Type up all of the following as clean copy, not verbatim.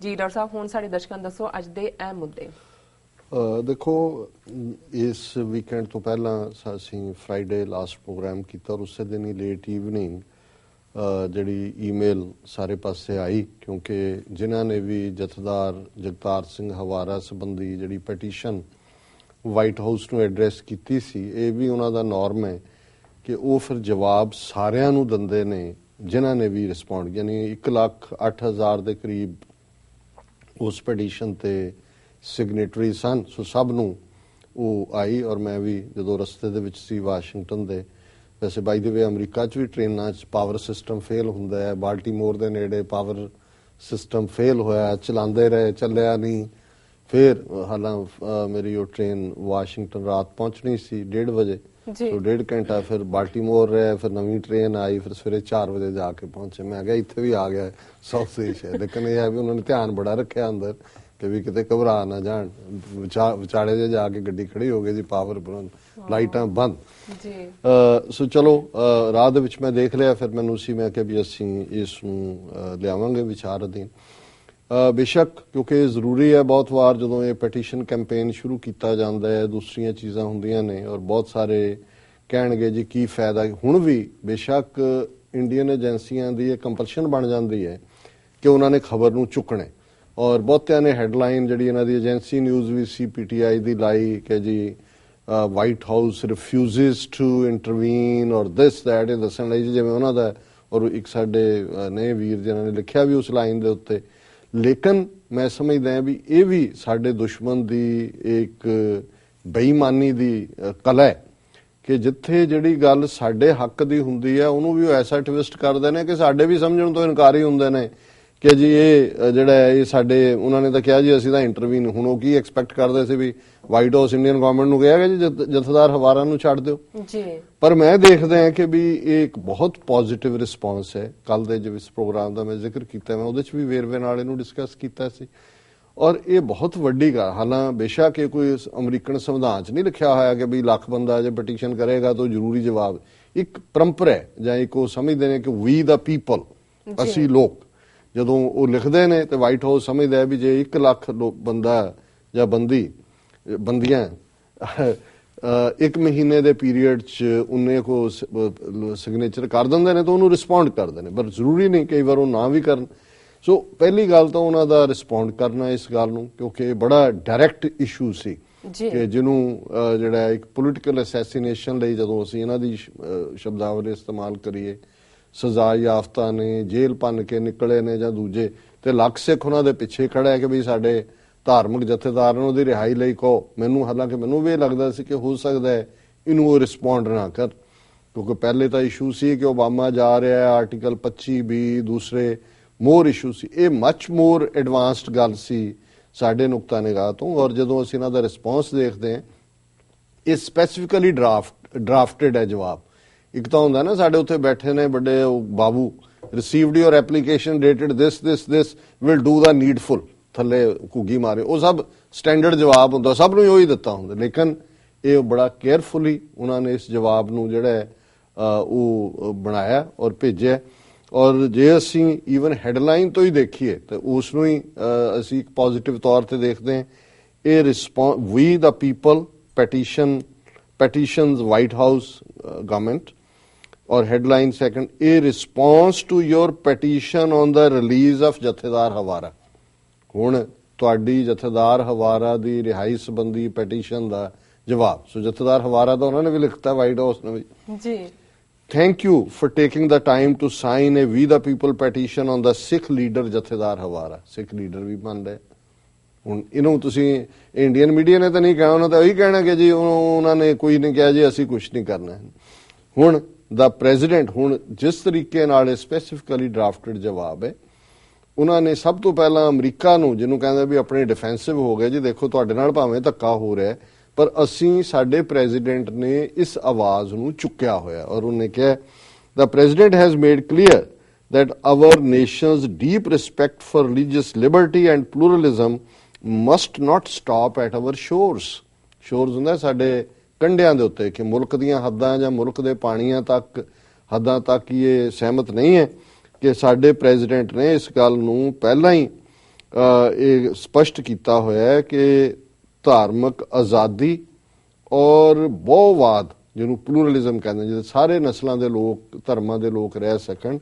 ਜੀ ਡਾਕਟਰ ਸਾਹਿਬ, ਹੁਣ ਸਾਡੇ ਦਰਸ਼ਕਾਂ ਨੂੰ ਦੱਸੋ ਅੱਜ ਦੇ ਅਹਿਮ ਮੁੱਦੇ। ਦੇਖੋ, ਇਸ ਵੀਕਐਂਡ ਤੋਂ ਪਹਿਲਾਂ ਅਸੀਂ ਫਰਾਈਡੇ ਲਾਸਟ ਪ੍ਰੋਗਰਾਮ ਕੀਤਾ ਔਰ ਉਸੇ ਦਿਨ ਹੀ ਲੇਟ ਈਵਨਿੰਗ ਜਿਹੜੀ ਈਮੇਲ ਸਾਰੇ ਪਾਸੇ ਆਈ, ਕਿਉਂਕਿ ਜਿਨ੍ਹਾਂ ਨੇ ਵੀ ਜਥੇਦਾਰ ਜਗਤਾਰ ਸਿੰਘ ਹਵਾਰਾ ਸੰਬੰਧੀ ਜਿਹੜੀ ਪੈਟੀਸ਼ਨ ਵਾਈਟ ਹਾਊਸ ਨੂੰ ਐਡਰੈਸ ਕੀਤੀ ਸੀ, ਇਹ ਵੀ ਉਹਨਾਂ ਦਾ ਨੋਰਮ ਹੈ ਕਿ ਉਹ ਫਿਰ ਜਵਾਬ ਸਾਰਿਆਂ ਨੂੰ ਦਿੰਦੇ ਨੇ ਜਿਨ੍ਹਾਂ ਨੇ ਵੀ ਰਿਸਪੌਂਡ, ਯਾਨੀ 1,08,000 ਦੇ ਕਰੀਬ ਉਸ ਪੈਟੀਸ਼ਨ ਤੇ ਸਿਗਨੇਟਰੀ ਸਨ। ਸੋ ਸਭ ਨੂੰ ਉਹ ਆਈ ਔਰ ਮੈਂ ਵੀ ਜਦੋਂ ਰਸਤੇ ਦੇ ਵਿੱਚ ਸੀ ਵਾਸ਼ਿੰਗਟਨ ਦੇ, ਵੈਸੇ ਬਾਈ ਦੇ ਵੇ ਅਮਰੀਕਾ 'ਚ ਵੀ ਟ੍ਰੇਨਾਂ 'ਚ ਪਾਵਰ ਸਿਸਟਮ ਫੇਲ ਹੁੰਦਾ ਹੈ, ਬਾਲਟੀਮੋਰ ਦੇ ਨੇੜੇ ਪਾਵਰ ਸਿਸਟਮ ਫੇਲ ਹੋਇਆ, ਚਲਾਉਂਦੇ ਰਹੇ, ਚੱਲਿਆ ਨਹੀਂ। ਫਿਰ ਹਾਲਾਂ ਮੇਰੀ ਉਹ ਟ੍ਰੇਨ ਵਾਸ਼ਿੰਗਟਨ ਰਾਤ ਪਹੁੰਚਣੀ ਸੀ 1:30 ਵਜੇ, ਸੋ 1.5 ਘੰਟਾ ਫਿਰ ਬਾਲਟੀਮੋਰ ਰਿਹਾ, ਫਿਰ ਨਵੀਂ ਟ੍ਰੇਨ ਆਈ, ਫਿਰ ਸਵੇਰੇ 4 ਵਜੇ ਜਾ ਕੇ ਪਹੁੰਚੇ। ਮੈਂ ਕਿਹਾ ਇੱਥੇ ਵੀ ਆ ਗਿਆ ਸਾਊਥ ਏਸ਼ੀਆ, ਲੇਕਿਨ ਇਹ ਹੈ ਵੀ ਉਹਨਾਂ ਨੇ ਧਿਆਨ ਬੜਾ ਰੱਖਿਆ ਅੰਦਰ ਕਿ ਵੀ ਕਿਤੇ ਘਬਰਾ ਨਾ ਜਾਣ। ਵਿਚਾਲੇ ਜੇ ਜਾ ਕੇ ਗੱਡੀ ਖੜੀ ਹੋ ਗਈ ਜੀ, ਪਾਵਰ ਲਾਈਟਾਂ ਬੰਦ। ਸੋ ਚਲੋ ਰਾਹ ਦੇ ਵਿੱਚ ਮੈਂ ਦੇਖ ਲਿਆ, ਫਿਰ ਮੈਨੂੰ ਸੀ ਮੈਂ ਕਿਹਾ ਵੀ ਅਸੀਂ ਇਸ ਨੂੰ ਲਿਆਵਾਂਗੇ ਵਿਚਾਰ ਅਧੀਨ। ਬੇਸ਼ੱਕ ਕਿਉਂਕਿ ਇਹ ਜ਼ਰੂਰੀ ਹੈ, ਬਹੁਤ ਵਾਰ ਜਦੋਂ ਇਹ ਪੈਟੀਸ਼ਨ ਕੈਂਪੇਨ ਸ਼ੁਰੂ ਕੀਤਾ ਜਾਂਦਾ ਹੈ ਦੂਸਰੀਆਂ ਚੀਜ਼ਾਂ ਹੁੰਦੀਆਂ ਨੇ ਔਰ ਬਹੁਤ ਸਾਰੇ ਕਹਿਣਗੇ ਜੀ ਕੀ ਫਾਇਦਾ। ਹੁਣ ਵੀ ਬੇਸ਼ੱਕ ਇੰਡੀਅਨ ਏਜੰਸੀਆਂ ਦੀ ਇਹ ਕੰਪਲਸ਼ਨ ਬਣ ਜਾਂਦੀ ਹੈ ਕਿ ਉਹਨਾਂ ਨੇ ਖਬਰ ਨੂੰ ਚੁੱਕਣਾ, ਔਰ ਬਹੁਤਿਆਂ ਨੇ ਹੈਡਲਾਈਨ ਜਿਹੜੀ ਇਹਨਾਂ ਦੀ ਏਜੰਸੀ ਨਿਊਜ਼ ਵੀ ਸੀ PTI ਦੀ ਲਾਈ ਕਿ ਜੀ white house refuses to intervene or this that, ਇਹ ਦੱਸਣ ਲਈ ਜਿਵੇਂ ਉਹਨਾਂ ਦਾ। ਔਰ ਇੱਕ ਸਾਡੇ ਨੇ ਵੀਰ ਜਿਨ੍ਹਾਂ ਨੇ ਲਿਖਿਆ ਵੀ ਉਸ ਲਾਈਨ ਦੇ ਉੱਤੇ। ਲੇਕਿਨ ਮੈਂ ਸਮਝਦਾ ਵੀ ਇਹ ਵੀ ਸਾਡੇ ਦੁਸ਼ਮਣ ਦੀ ਇੱਕ ਬੇਈਮਾਨੀ ਦੀ ਕਲਾ ਹੈ ਕਿ ਜਿੱਥੇ ਜਿਹੜੀ ਗੱਲ ਸਾਡੇ ਹੱਕ ਦੀ ਹੁੰਦੀ ਹੈ ਉਹਨੂੰ ਵੀ ਉਹ ਐਸਾ ਟਵਿਸਟ ਕਰਦੇ ਨੇ ਕਿ ਸਾਡੇ ਵੀ ਸਮਝਣ ਤੋਂ ਇਨਕਾਰੀ ਹੁੰਦੇ ਨੇ ਕਿ ਜੀ ਇਹ ਜਿਹੜਾ ਇਹ ਸਾਡੇ, ਉਹਨਾਂ ਨੇ ਤਾਂ ਕਿਹਾ ਜੀ ਅਸੀਂ ਤਾਂ ਇੰਟਰਵੀਨ। ਹੁਣ ਉਹ ਕੀ ਐਕਸਪੈਕਟ ਕਰਦੇ ਸੀ ਵੀ ਵਾਈਟ ਹਾਊਸ ਇੰਡੀਅਨ ਗਵਰਨਮੈਂਟ ਨੂੰ ਕਿਹਾ ਜੀ ਜਥੇਦਾਰ ਹਵਾਰਾ ਨੂੰ ਛੱਡ ਦਿਓ ਜੀ। ਪਰ ਮੈਂ ਦੇਖਦਾ ਹਾਂ ਕਿ ਵੀ ਇਹ ਇੱਕ ਬਹੁਤ ਪੋਜ਼ਿਟਿਵ ਰਿਸਪੌਂਸ ਹੈ। ਕੱਲ ਦੇ ਜਿਸ ਪ੍ਰੋਗਰਾਮ ਦਾ ਮੈਂ ਜ਼ਿਕਰ ਕੀਤਾ, ਮੈਂ ਉਹਦੇ 'ਚ ਵੀ ਵੇਰਵੇ ਨਾਲ ਇਹਨੂੰ ਡਿਸਕਸ ਕੀਤਾ ਸੀ ਔਰ ਇਹ ਬਹੁਤ ਵੱਡੀ ਗੱਲ। ਹਾਲਾਂ ਬੇਸ਼ੱਕ ਇਹ ਕੋਈ ਅਮਰੀਕਨ ਸੰਵਿਧਾਨ 'ਚ ਨਹੀਂ ਲਿਖਿਆ ਹੋਇਆ ਕਿ ਵੀ ਲੱਖ ਬੰਦਾ ਜੇ ਪਟੀਸ਼ਨ ਕਰੇਗਾ ਤਾਂ ਜ਼ਰੂਰੀ ਜਵਾਬ। ਇੱਕ ਪਰੰਪਰਾ ਹੈ ਜਾਂ ਇੱਕ ਉਹ ਸਮਝਦੇ ਨੇ ਕਿ ਵੀ ਦਾ ਪੀਪਲ, ਅਸੀਂ ਲੋਕ, ਜਦੋਂ ਉਹ ਲਿਖਦੇ ਨੇ ਤੇ ਵਾਈਟ ਹਾਊਸ ਸਮਝਦਾ ਹੈ ਵੀ ਜੇ 1 ਲੱਖ ਬੰਦਾ ਜਾਂ ਬੰਦੀਆਂ 1 ਮਹੀਨੇ ਦੇ ਪੀਰੀਅਡ 'ਚ ਉਨੇ ਕੋ ਸਿਗਨੇਚਰ ਕਰ ਦਿੰਦੇ ਨੇ ਤਾਂ ਉਹਨੂੰ ਰਿਸਪੌਂਡ ਕਰਦੇ ਨੇ, ਪਰ ਜ਼ਰੂਰੀ ਨਹੀਂ ਕਈ ਵਾਰ ਉਹ ਨਾ ਵੀ ਕਰਨ। ਸੋ ਪਹਿਲੀ ਗੱਲ ਤਾਂ ਉਹਨਾਂ ਦਾ ਰਿਸਪੌਂਡ ਕਰਨਾ ਇਸ ਗੱਲ ਨੂੰ, ਕਿਉਂਕਿ ਇਹ ਬੜਾ ਡਾਇਰੈਕਟ ਇਸ਼ੂ ਸੀ ਕਿ ਜਿਹਨੂੰ ਜਿਹੜਾ ਇੱਕ ਪੋਲੀਟੀਕਲ ਅਸੈਸੀਨੇਸ਼ਨ ਲਈ ਜਦੋਂ ਅਸੀਂ ਇਹਨਾਂ ਦੀ ਸ਼ਬਦਾਵਲੀ ਇਸਤੇਮਾਲ ਕਰੀਏ, ਸਜ਼ਾ ਯਾਫਤਾ ਨੇ, ਜੇਲ੍ਹ ਭੰਨ ਕੇ ਨਿਕਲੇ ਨੇ ਜਾਂ ਦੂਜੇ, ਤੇ ਲੱਖ ਸਿੱਖ ਉਹਨਾਂ ਦੇ ਪਿੱਛੇ ਖੜਾ ਹੈ ਕਿ ਵੀ ਸਾਡੇ ਧਾਰਮਿਕ ਜਥੇਦਾਰ ਨੂੰ ਉਹਦੀ ਰਿਹਾਈ ਲਈ ਕਹੋ। ਹਾਲਾਂਕਿ ਮੈਨੂੰ ਵੀ ਇਹ ਲੱਗਦਾ ਸੀ ਕਿ ਹੋ ਸਕਦਾ ਹੈ ਇਹਨੂੰ ਉਹ ਰਿਸਪੌਂਡ ਨਾ ਕਰ, ਕਿਉਂਕਿ ਪਹਿਲੇ ਤਾਂ ਇਸ਼ੂ ਸੀ ਕਿ ਓਬਾਮਾ ਜਾ ਰਿਹਾ ਹੈ, ਆਰਟੀਕਲ 25B, ਦੂਸਰੇ ਮੋਰ ਇਸ਼ੂ ਸੀ। ਇਹ ਮੱਚ ਮੋਰ ਐਡਵਾਂਸਡ ਗੱਲ ਸੀ ਸਾਡੇ ਨੁਕਤਾ ਨਿਗਾਹ ਤੋਂ। ਔਰ ਜਦੋਂ ਅਸੀਂ ਇਹਨਾਂ ਦਾ ਰਿਸਪੌਂਸ ਦੇਖਦੇ ਹਾਂ, ਇਹ ਸਪੈਸੀਫਿਕਲੀ ਡਰਾਫਟਡ ਹੈ ਜਵਾਬ। ਇੱਕ ਤਾਂ ਹੁੰਦਾ ਨਾ ਸਾਡੇ ਉੱਥੇ ਬੈਠੇ ਨੇ ਵੱਡੇ ਬਾਬੂ, received your application dated this will do the needful, ਥੱਲੇ ਘੁੱਗੀ ਮਾਰੇ, ਉਹ ਸਭ ਸਟੈਂਡਰਡ ਜਵਾਬ ਹੁੰਦਾ, ਸਭ ਨੂੰ ਉਹੀ ਦਿੱਤਾ ਹੁੰਦਾ। ਲੇਕਿਨ ਇਹ ਬੜਾ ਕੇਅਰਫੁਲੀ ਉਹਨਾਂ ਨੇ ਇਸ ਜਵਾਬ ਨੂੰ ਜਿਹੜਾ ਉਹ ਬਣਾਇਆ ਔਰ ਭੇਜਿਆ। ਔਰ ਜੇ ਅਸੀਂ ਈਵਨ ਹੈਡਲਾਈਨ ਤੋਂ ਹੀ ਦੇਖੀਏ ਤਾਂ ਉਸ ਨੂੰ ਹੀ ਅਸੀਂ ਇੱਕ ਪੋਜ਼ਿਟਿਵ ਤੌਰ ਤੇ ਦੇਖਦੇ ਹਾਂ। ਇਹ ਵੀ the people petitions White House government, ਔਰ ਹੈਡਲਾਈਨ ਸੈਕੰਡ, ਇਹ response to your petition on the release of Jathedar Hawara. ਹੁਣ ਤੁਹਾਡੀ ਜਥੇਦਾਰ ਹਵਾਰਾ ਦੀ ਰਿਹਾਈ ਸੰਬੰਧੀ ਪੈਟੀਸ਼ਨ ਦਾ ਜਵਾਬ। ਸੋ ਜਥੇਦਾਰ ਹਵਾਰਾ ਦਾ ਉਹਨਾਂ ਨੇ ਵੀ ਲਿਖਤਾ, ਵਾਈਟ ਹਾਊਸ ਨੇ ਵੀ ਜੀ। Thank you for taking the time to sign a We the People petition on the Sikh leader ਜਥੇਦਾਰ ਹਵਾਰਾ। ਸਿੱਖ ਲੀਡਰ ਵੀ ਮੰਨ ਰਹੇ। ਹੁਣ ਇਹਨੂੰ ਤੁਸੀਂ ਇੰਡੀਅਨ ਮੀਡੀਆ ਨੇ ਤਾਂ ਨਹੀਂ ਕਹਿਣਾ, ਉਹਨਾਂ ਤਾਂ ਉਹੀ ਕਹਿਣਾ ਕਿ ਜੀ ਉਹਨਾਂ ਨੇ ਕੋਈ ਨਹੀਂ ਕਿਹਾ ਜੀ ਅਸੀਂ ਕੁਛ ਨਹੀਂ ਕਰਨਾ। ਹੁਣ ਦਾ ਪ੍ਰੈਜ਼ੀਡੈਂਟ, ਹੁਣ ਜਿਸ ਤਰੀਕੇ ਨਾਲ ਸਪੈਸੀਫਿਕਲੀ ਡਰਾਫਟਡ ਜਵਾਬ ਹੈ, ਉਹਨਾਂ ਨੇ ਸਭ ਤੋਂ ਪਹਿਲਾਂ ਅਮਰੀਕਾ ਨੂੰ, ਜਿਹਨੂੰ ਕਹਿੰਦੇ ਵੀ ਆਪਣੇ ਡਿਫੈਂਸਿਵ ਹੋ ਗਏ ਜੀ, ਦੇਖੋ ਤੁਹਾਡੇ ਨਾਲ ਭਾਵੇਂ ਧੱਕਾ ਹੋ ਰਿਹਾ ਪਰ ਅਸੀਂ, ਸਾਡੇ ਪ੍ਰੈਜ਼ੀਡੈਂਟ ਨੇ ਇਸ ਆਵਾਜ਼ ਨੂੰ ਚੁੱਕਿਆ ਹੋਇਆ। ਔਰ ਉਹਨੇ ਕਿਹਾ the president has made clear that our nation's deep respect for religious liberty and pluralism must not stop at our shores. shores ਹੁੰਦਾ ਸਾਡੇ ਕੰਢਿਆਂ ਦੇ ਉੱਤੇ, ਕਿ ਮੁਲਕ ਦੀਆਂ ਹੱਦਾਂ ਜਾਂ ਮੁਲਕ ਦੇ ਪਾਣੀਆਂ ਤੱਕ, ਹੱਦਾਂ ਤੱਕ ਇਹ ਸਹਿਮਤ ਨਹੀਂ ਹੈ। ਕਿ ਸਾਡੇ ਪ੍ਰੈਜ਼ੀਡੈਂਟ ਨੇ ਇਸ ਗੱਲ ਨੂੰ ਪਹਿਲਾਂ ਹੀ ਇਹ ਸਪਸ਼ਟ ਕੀਤਾ ਹੋਇਆ ਹੈ ਕਿ ਧਾਰਮਿਕ ਆਜ਼ਾਦੀ ਔਰ ਬਹੁਵਾਦ, ਜਿਹਨੂੰ ਪਲੂਰਲਿਜ਼ਮ ਕਹਿੰਦੇ, ਜਿਹਦੇ ਸਾਰੇ ਨਸਲਾਂ ਦੇ ਲੋਕ, ਧਰਮਾਂ ਦੇ ਲੋਕ ਰਹਿ ਸਕਣ,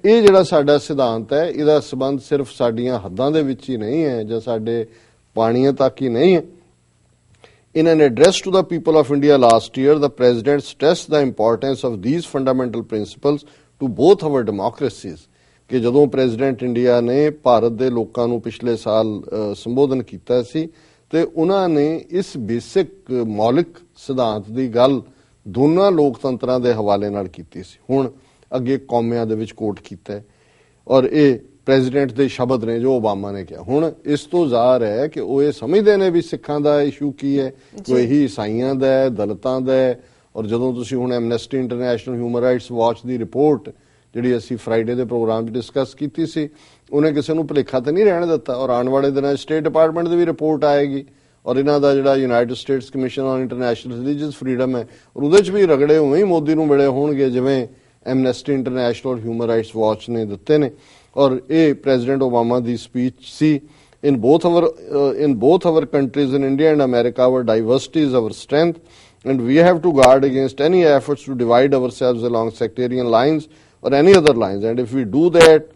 ਇਹ ਜਿਹੜਾ ਸਾਡਾ ਸਿਧਾਂਤ ਹੈ, ਇਹਦਾ ਸਬੰਧ ਸਿਰਫ ਸਾਡੀਆਂ ਹੱਦਾਂ ਦੇ ਵਿੱਚ ਹੀ ਨਹੀਂ ਹੈ ਜਾਂ ਸਾਡੇ ਪਾਣੀਆਂ ਤੱਕ ਹੀ ਨਹੀਂ ਹੈ। In an address to the people of India last year, the President stressed the importance of these fundamental principles to both our democracies. ਕਿ ਜਦੋਂ ਪ੍ਰੈਜ਼ੀਡੈਂਟ ਇੰਡੀਆ ਨੇ ਭਾਰਤ ਦੇ ਲੋਕਾਂ ਨੂੰ ਪਿਛਲੇ ਸਾਲ ਸੰਬੋਧਨ ਕੀਤਾ ਸੀ ਤੇ ਉਹਨਾਂ ਨੇ ਇਸ ਬੇਸਿਕ ਮੌਲਿਕ ਸਿਧਾਂਤ ਦੀ ਗੱਲ ਦੋਨਾਂ ਲੋਕਤੰਤਰਾਂ ਦੇ ਹਵਾਲੇ ਨਾਲ ਕੀਤੀ ਸੀ। ਹੁਣ ਅੱਗੇ ਕੌਮਿਆਂ ਦੇ ਵਿੱਚ ਕੋਟ ਕੀਤਾ ਔਰ ਇਹ ਪ੍ਰੈਜ਼ੀਡੈਂਟ ਦੇ ਸ਼ਬਦ ਨੇ ਜੋ ਓਬਾਮਾ ਨੇ ਕਿਹਾ। ਹੁਣ ਇਸ ਤੋਂ ਜ਼ਾਹਰ ਹੈ ਕਿ ਉਹ ਇਹ ਸਮਝਦੇ ਨੇ ਵੀ ਸਿੱਖਾਂ ਦਾ ਇਸ਼ੂ ਕੀ ਹੈ, ਕੋਈ ਇਹੀ ਈਸਾਈਆਂ ਦਾ ਹੈ, ਦਲਿਤਾਂ ਦਾ ਹੈ। ਔਰ ਜਦੋਂ ਤੁਸੀਂ ਹੁਣ Amnesty international, human rights watch ਦੀ ਰਿਪੋਰਟ ਜਿਹੜੀ ਅਸੀਂ ਫਰਾਈਡੇ ਦੇ ਪ੍ਰੋਗਰਾਮ 'ਚ ਡਿਸਕਸ ਕੀਤੀ ਸੀ, ਉਹਨੇ ਕਿਸੇ ਨੂੰ ਭੁਲੇਖਾ ਤਾਂ ਨਹੀਂ ਰਹਿਣ ਦਿੱਤਾ। ਔਰ ਆਉਣ ਵਾਲੇ ਦਿਨਾਂ ਸਟੇਟ ਡਿਪਾਰਟਮੈਂਟ ਦੀ ਵੀ ਰਿਪੋਰਟ ਆਏਗੀ ਔਰ ਇਹਨਾਂ ਦਾ ਜਿਹੜਾ United States commission on international religious freedom ਹੈ, ਔਰ ਉਹਦੇ 'ਚ ਵੀ ਰਗੜੇ ਉਵੇਂ ਹੀ ਮੋਦੀ ਨੂੰ ਮਿਲੇ ਹੋਣਗੇ ਜਿਵੇਂ Amnesty international, human rights watch ਨੇ ਦਿੱਤੇ ਨੇ। ਔਰ ਇਹ president Obama the speech C. in both our countries, in India and America, our diversity is our strength, and we have to guard against any efforts to divide ourselves along sectarian lines or any other lines. And if we do that,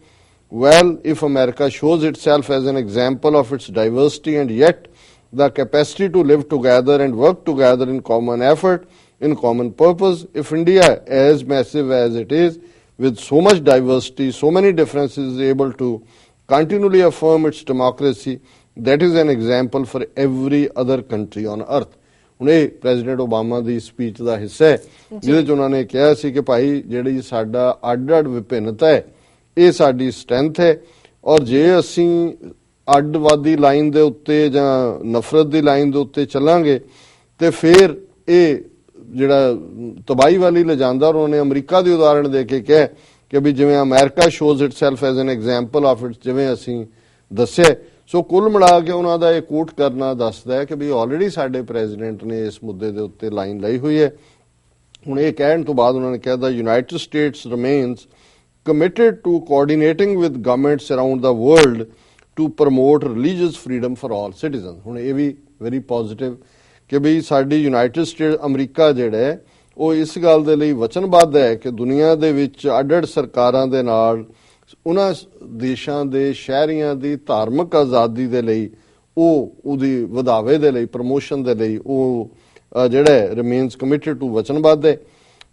well, if America shows itself as an example of its diversity and yet the capacity to live together and work together in common effort, in common purpose, if India, as massive as it is, with so much diversity, so many differences, is able to continually affirm its democracy, that is an example for every other country on earth. ਹੁਣ ਇਹ president Obama ਦੀ speech ਦਾ ਹਿੱਸਾ ਹੈ ਜਿਹਦੇ 'ਚ ਉਹਨਾਂ ਨੇ ਕਿਹਾ ਸੀ ਕਿ ਭਾਈ ਜਿਹੜੀ ਸਾਡਾ ਅੱਡ-ਅੱਡ ਵਿਭਿੰਨਤਾ ਹੈ ਇਹ ਸਾਡੀ ਸਟਰੈਂਥ ਹੈ, ਔਰ ਜੇ ਅਸੀਂ ਅੱਡਵਾਦੀ ਲਾਈਨ ਦੇ ਉੱਤੇ ਜਾਂ ਨਫ਼ਰਤ ਦੀ ਲਾਈਨ ਦੇ ਉੱਤੇ ਚੱਲਾਂਗੇ ਤੇ ਫਿਰ ਇਹ ਜਿਹੜਾ ਤਬਾਹੀ ਵਾਲੀ ਲਿਜਾਂਦਾ। ਉਹਨਾਂ ਨੇ ਅਮਰੀਕਾ ਦੀ ਉਦਾਹਰਣ ਦੇ ਕੇ ਕਿਹਾ ਕਿ ਵੀ ਜਿਵੇਂ America shows itself as an example of its, ਜਿਵੇਂ ਅਸੀਂ ਦੱਸਿਆ। ਸੋ ਕੁੱਲ ਮਿਲਾ ਕੇ ਉਹਨਾਂ ਦਾ ਇਹ ਕੋਟ ਕਰਨਾ ਦੱਸਦਾ ਹੈ ਕਿ ਵੀ ਆਲਰੇਡੀ ਸਾਡੇ ਪ੍ਰੈਜ਼ੀਡੈਂਟ ਨੇ ਇਸ ਮੁੱਦੇ ਦੇ ਉੱਤੇ ਲਾਈਨ ਲਈ ਹੋਈ ਹੈ। ਹੁਣ ਇਹ ਕਹਿਣ ਤੋਂ ਬਾਅਦ ਉਹਨਾਂ ਨੇ ਕਿਹਾ the United States remains committed to coordinating with governments around the world to promote religious freedom for all citizen. ਹੁਣ ਇਹ ਵੀ ਵੈਰੀ ਪੋਜ਼ਿਟਿਵ ਕਿ ਵੀ ਸਾਡੀ ਯੂਨਾਈਟਿਡ ਸਟੇਟ ਅਮਰੀਕਾ ਜਿਹੜਾ ਹੈ ਉਹ ਇਸ ਗੱਲ ਦੇ ਲਈ ਵਚਨਬੱਧ ਹੈ ਕਿ ਦੁਨੀਆ ਦੇ ਵਿੱਚ ਅੱਡ-ਅੱਡ ਸਰਕਾਰਾਂ ਦੇ ਨਾਲ ਉਹਨਾਂ ਦੇਸ਼ਾਂ ਦੇ ਸ਼ਹਿਰੀਆਂ ਦੀ ਧਾਰਮਿਕ ਆਜ਼ਾਦੀ ਦੇ ਲਈ, ਉਹਦੀ ਵਧਾਵੇ ਦੇ ਲਈ, ਪ੍ਰਮੋਸ਼ਨ ਦੇ ਲਈ ਉਹ ਜਿਹੜਾ ਰਿਮੇਨਸ ਕਮਿਟਡ ਟੂ ਵਚਨਬੱਧ ਹੈ।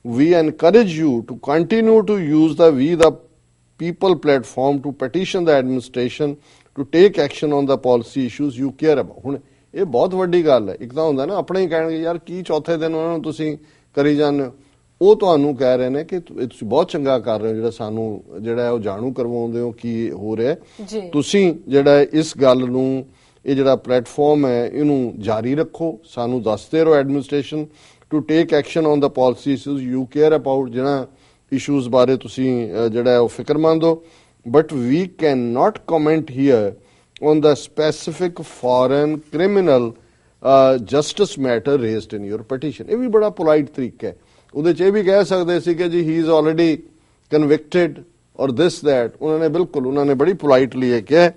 We encourage you to continue to use the people platform to petition the administration to take action on the policy issues you care about. ਹੁਣ ਇਹ ਬਹੁਤ ਵੱਡੀ ਗੱਲ ਹੈ। ਇੱਕ ਤਾਂ ਹੁੰਦਾ ਨਾ ਆਪਣੇ ਹੀ ਕਹਿਣਗੇ ਯਾਰ ਕੀ ਚੌਥੇ ਦਿਨ ਉਹਨਾਂ ਨੂੰ ਤੁਸੀਂ ਕਰੀ ਜਾਂਦੇ ਹੋ, ਉਹ ਤੁਹਾਨੂੰ ਕਹਿ ਰਹੇ ਨੇ ਕਿ ਤੁਸੀਂ ਬਹੁਤ ਚੰਗਾ ਕਰ ਰਹੇ ਹੋ ਜਿਹੜਾ ਸਾਨੂੰ ਜਿਹੜਾ ਉਹ ਜਾਣੂ ਕਰਵਾਉਂਦੇ ਹੋ ਕੀ ਹੋ ਰਿਹਾ। ਤੁਸੀਂ ਜਿਹੜਾ ਇਸ ਗੱਲ ਨੂੰ, ਇਹ ਜਿਹੜਾ ਪਲੇਟਫਾਰਮ ਹੈ ਇਹਨੂੰ ਜਾਰੀ ਰੱਖੋ, ਸਾਨੂੰ ਦੱਸਦੇ ਰਹੋ administration to take action on the policy issues you care about, ਜਿਹੜਾ ਇਸ਼ੂਜ਼ ਬਾਰੇ ਤੁਸੀਂ ਜਿਹੜਾ ਉਹ ਫਿਕਰਮੰਦ ਹੋ। But we can not comment here on the specific foreign criminal justice matter raised in your petition. ਇਹ ਵੀ ਬੜਾ polite ਤਰੀਕਾ ਹੈ। ਉਹਦੇ 'ਚ ਇਹ ਵੀ ਕਹਿ ਸਕਦੇ ਸੀ ਕਿ ਜੀ he is already convicted or this that। ਉਹਨਾਂ ਨੇ ਬਿਲਕੁਲ, ਉਹਨਾਂ ਨੇ ਬੜੀ politely ਇਹ ਕਿਹਾ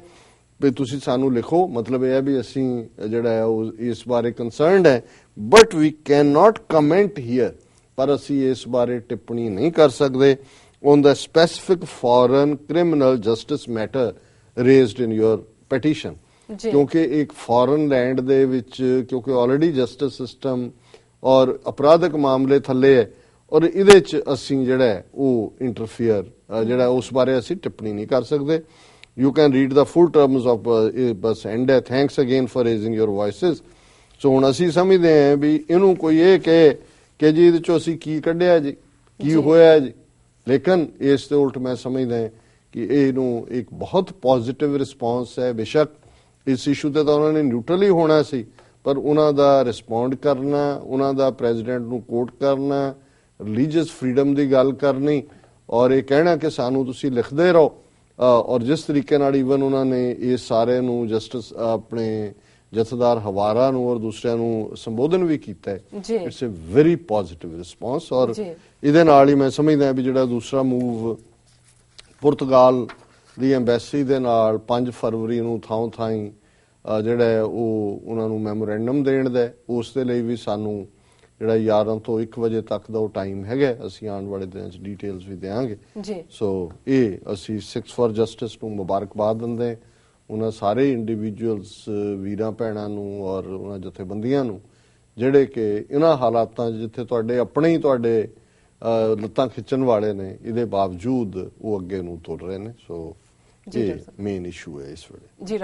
ਵੀ ਤੁਸੀਂ ਸਾਨੂੰ ਲਿਖੋ, ਮਤਲਬ ਇਹ ਹੈ ਵੀ ਅਸੀਂ ਜਿਹੜਾ ਹੈ ਉਹ ਇਸ ਬਾਰੇ concerned ਹੈ, but we cannot comment here, ਪਰ ਅਸੀਂ ਇਸ ਬਾਰੇ ਟਿੱਪਣੀ ਨਹੀਂ ਕਰ ਸਕਦੇ on the specific foreign criminal justice matter raised in your ਪੈਟੀਸ਼ਨ। ਕਿਉਂਕਿ ਇੱਕ ਫੋਰਨ ਲੈਂਡ ਦੇ ਵਿੱਚ ਕਿਉਂਕਿ ਆਲਰੇਡੀ ਜਸਟਿਸ ਸਿਸਟਮ ਔਰ ਅਪਰਾਧਿਕ ਮਾਮਲੇ ਥੱਲੇ ਹੈ, ਔਰ ਇਹਦੇ 'ਚ ਅਸੀਂ ਜਿਹੜਾ ਉਹ ਇੰਟਰਫੀਅਰ ਜਿਹੜਾ ਉਸ ਬਾਰੇ ਅਸੀਂ ਟਿੱਪਣੀ ਨਹੀਂ ਕਰ ਸਕਦੇ। You can read the full terms of bus and ਹੈ। ਥੈਂਕਸ ਅਗੇਨ ਫॉर ਰੇਜ਼ਿੰਗ ਯੋਰ ਵੌਇਸਿਸ। ਸੋ ਹੁਣ ਅਸੀਂ ਸਮਝਦੇ ਹਾਂ ਵੀ ਇਹਨੂੰ ਕੋਈ ਇਹ ਕਹੇ ਕਿ ਜੀ ਇਹਦੇ 'ਚੋਂ ਅਸੀਂ ਕੀ ਕੱਢਿਆ ਜੀ, ਕੀ ਹੋਇਆ ਜੀ, ਲੇਕਿਨ ਇਸ ਦੇ ਉਲਟ ਮੈਂ ਸਮਝਦਾ ਕਿ ਇਹਨੂੰ ਇੱਕ ਬਹੁਤ ਪੋਜ਼ਿਟਿਵ ਰਿਸਪੌਂਸ ਹੈ। ਬੇਸ਼ੱਕ ਇਸ ਇਸ਼ੂ ਤੇ ਤਾਂ ਉਹਨਾਂ ਨੇ ਨਿਊਟਰਲ ਹੀ ਹੋਣਾ ਸੀ, ਪਰ ਉਹਨਾਂ ਦਾ ਰਿਸਪੌਂਡ ਕਰਨਾ, ਉਹਨਾਂ ਦਾ ਪ੍ਰੈਜ਼ੀਡੈਂਟ ਨੂੰ ਕੋਟ ਕਰਨਾ, ਰਿਲੀਜੀਅਸ ਫਰੀडम ਦੀ ਗੱਲ ਕਰਨੀ ਔਰ ਇਹ ਕਹਿਣਾ ਕਿ ਸਾਨੂੰ ਤੁਸੀਂ ਲਿਖਦੇ ਰਹੋ, ਔਰ ਜਿਸ ਤਰੀਕੇ ਨਾਲ ਈਵਨ ਉਹਨਾਂ ਨੇ ਇਸ ਸਾਰੇ ਨੂੰ ਜਸਟਿਸ ਆਪਣੇ ਜਥੇਦਾਰ ਹਵਾਰਾ ਨੂੰ ਔਰ ਦੂਸਰਿਆਂ ਨੂੰ ਸੰਬੋਧਨ ਵੀ ਕੀਤਾ ਹੈ। It's a very positive response. ਔਰ ਇਹਦੇ ਨਾਲ ਹੀ ਮੈਂ ਸਮਝਦਾ ਵੀ ਜਿਹੜਾ ਦੂਸਰਾ ਮੂਵ ਪੁਰਤਗਾਲ ਦੀ ਐਮਬੈਸੀ ਦੇ ਨਾਲ 5 ਫਰਵਰੀ ਨੂੰ ਥਾਂ-ਥਾਈਂ ਜਿਹੜਾ ਹੈ ਉਹ ਉਹਨਾਂ ਨੂੰ ਮੈਮੋਰੈਂਡਮ ਦੇਣ ਦਾ, ਉਸ ਦੇ ਲਈ ਵੀ ਸਾਨੂੰ ਜਿਹੜਾ 11 ਤੋਂ 1 ਵਜੇ ਤੱਕ ਦਾ ਉਹ ਟਾਈਮ ਹੈਗਾ। ਅਸੀਂ ਆਉਣ ਵਾਲੇ ਦਿਨਾਂ 'ਚ ਡੀਟੇਲਸ ਵੀ ਦੇਵਾਂਗੇ ਜੀ। ਸੋ ਇਹ ਅਸੀਂ 6 ਫॉर ਜਸਟਿਸ ਨੂੰ ਮੁਬਾਰਕਬਾਦ ਦਿੰਦੇ ਉਹਨਾਂ ਸਾਰੇ ਇੰਡੀਵਿਜੂਅਲਸ ਵੀਰਾਂ ਭੈਣਾਂ ਨੂੰ ਔਰ ਉਹਨਾਂ ਜਥੇਬੰਦੀਆਂ ਨੂੰ ਜਿਹੜੇ ਕਿ ਇਹਨਾਂ ਹਾਲਾਤਾਂ ਜਿੱਥੇ ਤੁਹਾਡੇ ਆਪਣੇ ਹੀ ਤੁਹਾਡੇ ਲੱਤਾਂ ਖਿੱਚਣ ਵਾਲੇ ਨੇ, ਇਹਦੇ ਬਾਵਜੂਦ ਉਹ ਅੱਗੇ ਨੂੰ ਤੁਰ ਰਹੇ ਨੇ। ਸੋ ਇਹ ਮੇਨ ਇਸ਼ੂ ਹੈ ਇਸ ਵੇਲੇ ਜੀ।